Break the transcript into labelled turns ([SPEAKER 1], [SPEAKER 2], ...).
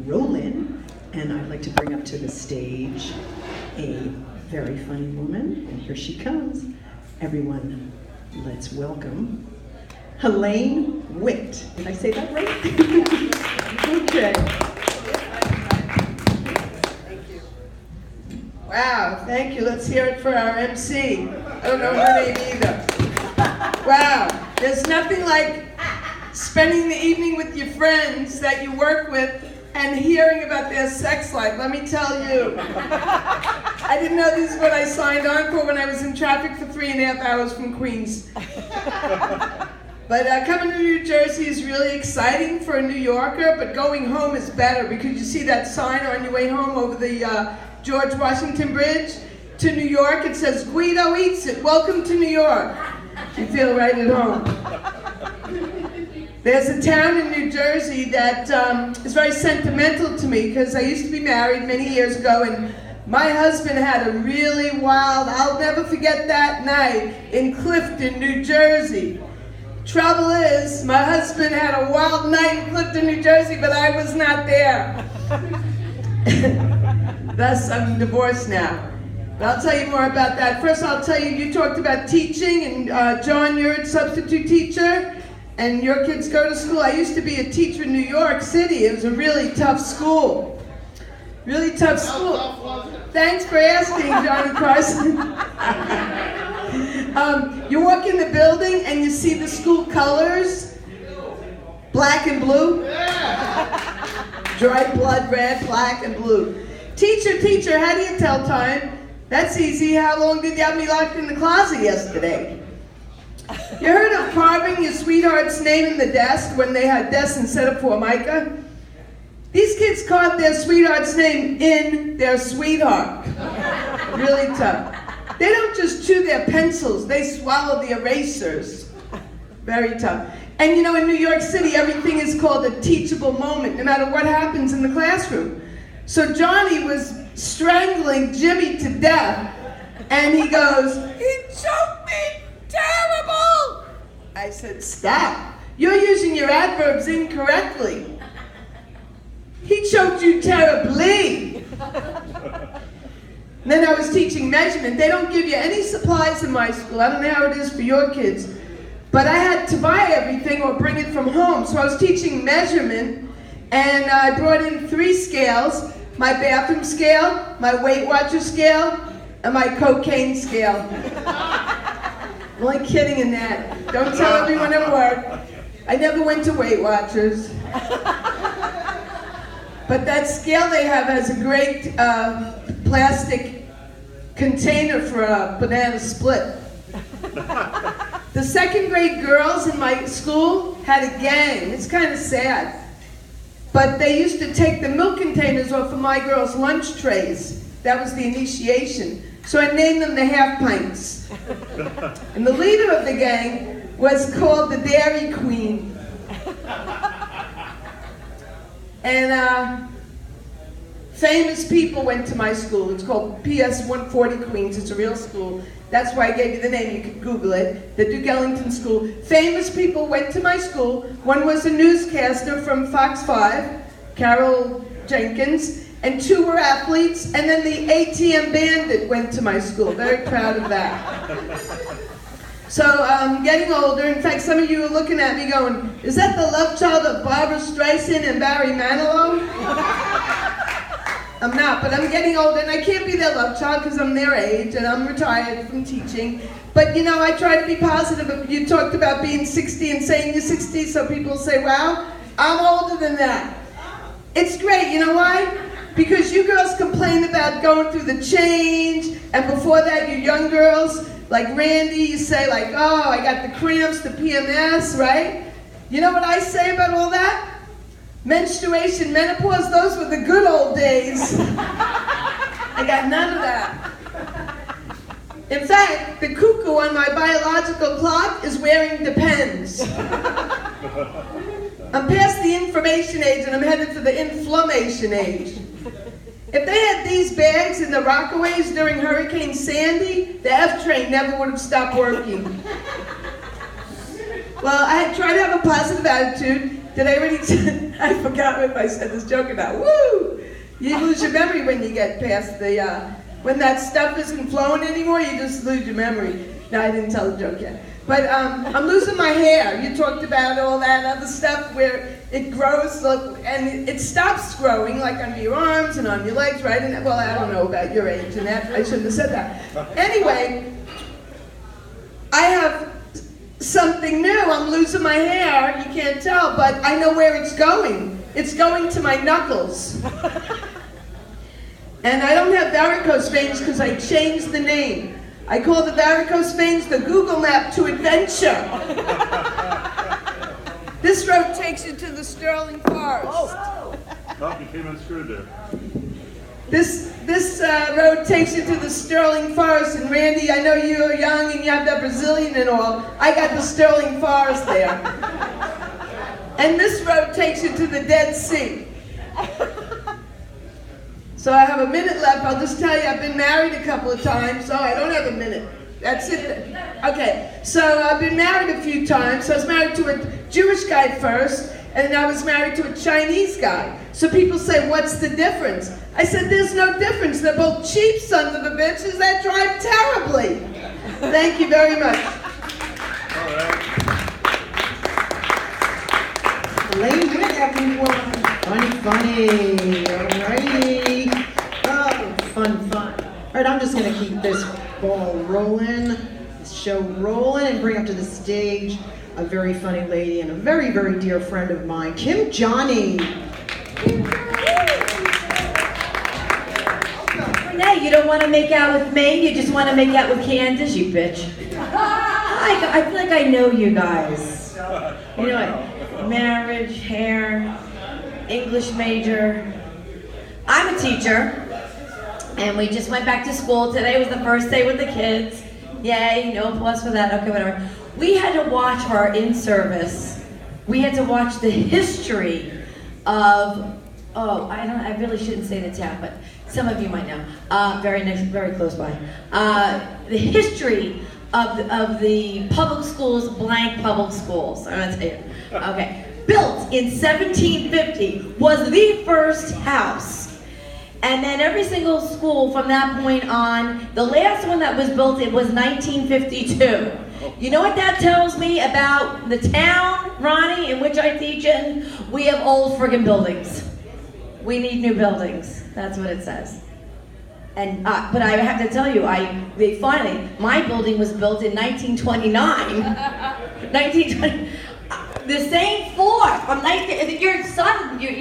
[SPEAKER 1] rolling, and I'd like to bring up to the stage a very funny woman, and here she comes. Everyone, let's welcome Helene Witt. Did I say that right? Okay.
[SPEAKER 2] Thank you. Wow, thank you. Let's hear it for our MC. I don't know her name either. Wow, there's nothing like spending the evening with your friends that you work with and hearing about their sex life. Let me tell you. I didn't know this is what I signed on for when I was in traffic for 3.5 hours from Queens. But coming to New Jersey is really exciting for a New Yorker, but going home is better because you see that sign on your way home over the George Washington Bridge to New York. It says, Guido Eats It, welcome to New York. You feel right at home. There's a town in New Jersey that is very sentimental to me because I used to be married many years ago, and my husband had a really wild, I'll never forget that night in Clifton, New Jersey. Trouble is, my husband had a wild night in Clifton, New Jersey, but I was not there. Thus, I'm divorced now. But I'll tell you more about that. First, I'll tell you, you talked about teaching, and John, you're a substitute teacher, and your kids go to school. I used to be a teacher in New York City. It was a really tough school. Really tough school. Thanks for asking, John and Carson. You walk in the building and you see the school colors, black and blue. Dried blood red, black and blue. Teacher, how do you tell time? That's easy. How long did you have me locked in the closet yesterday? You heard of carving your sweetheart's name in the desk when they had desks instead of Formica? These kids carved their sweetheart's name in their sweetheart. Really tough. They don't just chew their pencils, they swallow the erasers. Very tough. And you know, in New York City, everything is called a teachable moment, no matter what happens in the classroom. So Johnny was strangling Jimmy to death, and he goes, "He choked me, terrible!" I said, "Stop, you're using your adverbs incorrectly. He choked you terribly." And then I was teaching measurement. They don't give you any supplies in my school. I don't know how it is for your kids. But I had to buy everything or bring it from home. So I was teaching measurement, and I brought in 3 scales: my bathroom scale, my Weight Watcher scale, and my cocaine scale. I'm only kidding in that. Don't tell everyone at work. I never went to Weight Watchers. But that scale they have has a great plastic container for a banana split. The 2nd grade girls in my school had a gang. It's kind of sad. But they used to take the milk containers off of my girls' lunch trays. That was the initiation. So I named them the Half Pints. And the leader of the gang was called the Dairy Queen. And famous people went to my school. It's called PS 140 Queens. It's a real school. That's why I gave you the name. You can Google it. The Duke Ellington School. Famous people went to my school. One was a newscaster from Fox 5, Carol Jenkins, and 2 were athletes. And then the ATM Bandit went to my school. Very proud of that. So I'm getting older. In fact, some of you are looking at me going, "Is that the love child of Barbara Streisand and Barry Manilow?" I'm not, but I'm getting older, and I can't be their love child because I'm their age, and I'm retired from teaching. But, you know, I try to be positive. You talked about being 60 and saying you're 60, so people say, "Wow, I'm older than that." It's great. You know why? Because you girls complain about going through the change, and before that, you young girls, like Randy, you say like, "Oh, I got the cramps, the PMS," right? You know what I say about all that? Menstruation, menopause, those were the good old days. I got none of that. In fact, the cuckoo on my biological clock is wearing Depends. I'm past the information age and I'm headed to the inflammation age. If they had these bags in the Rockaways during Hurricane Sandy, the F train never would have stopped working. Well, I had tried to have a positive attitude, Did I already? I forgot if I said this joke about woo. You lose your memory when you get past the when that stuff isn't flowing anymore. You just lose your memory. No, I didn't tell the joke yet. But I'm losing my hair. You talked about all that other stuff where it grows and it stops growing, like under your arms and on your legs, right? And well, I don't know about your age, and that I shouldn't have said that. Anyway, I have something new. I'm losing my hair. You can't tell, but I know where it's going. It's going to my knuckles. And I don't have varicose veins because I changed the name. I call the varicose veins the Google map to adventure. This road takes you to the Sterling Forest.
[SPEAKER 3] Oh, you came unscrewed there.
[SPEAKER 2] This road takes you to the Sterling Forest, and Randy, I know you're young and you have that Brazilian and all. I got the Sterling Forest there. And this road takes you to the Dead Sea. So I have a minute left. I'll just tell you, I've been married a couple of times. So I don't have a minute. That's it. Okay, so I've been married a few times. So I was married to a Jewish guy first, and then I was married to a Chinese guy. So people say, what's the difference? I said, there's no difference. They're both cheap sons of a bitches that drive terribly. Thank you very much.
[SPEAKER 3] All right.
[SPEAKER 1] Elaine Witt, everyone. Funny. Alrighty. Oh, fun. All right, I'm just going to keep this ball rolling, this show rolling, and bring up to the stage a very funny lady and a very, very dear friend of mine, Kim Johnny.
[SPEAKER 4] Renee, you don't want to make out with me, you just want to make out with Candace, you bitch. I feel like I know you guys. You know what? Marriage, hair, English major. I'm a teacher, and we just went back to school. Today was the first day with the kids. Yay, no applause for that, okay, whatever. We had to watch her in-service. We had to watch the history of, I really shouldn't say the town, but some of you might know. Very close by. The history of the public schools, blank public schools. I'm gonna tell you. Okay. Built in 1750, was the first house. And then every single school from that point on, the last one that was built, it was 1952. You know what that tells me about the town, Ronnie, in which I teach in? We have old friggin' buildings. We need new buildings. That's what it says. And but I have to tell you, my building was built in 1929. 1920. The same floor from your son, your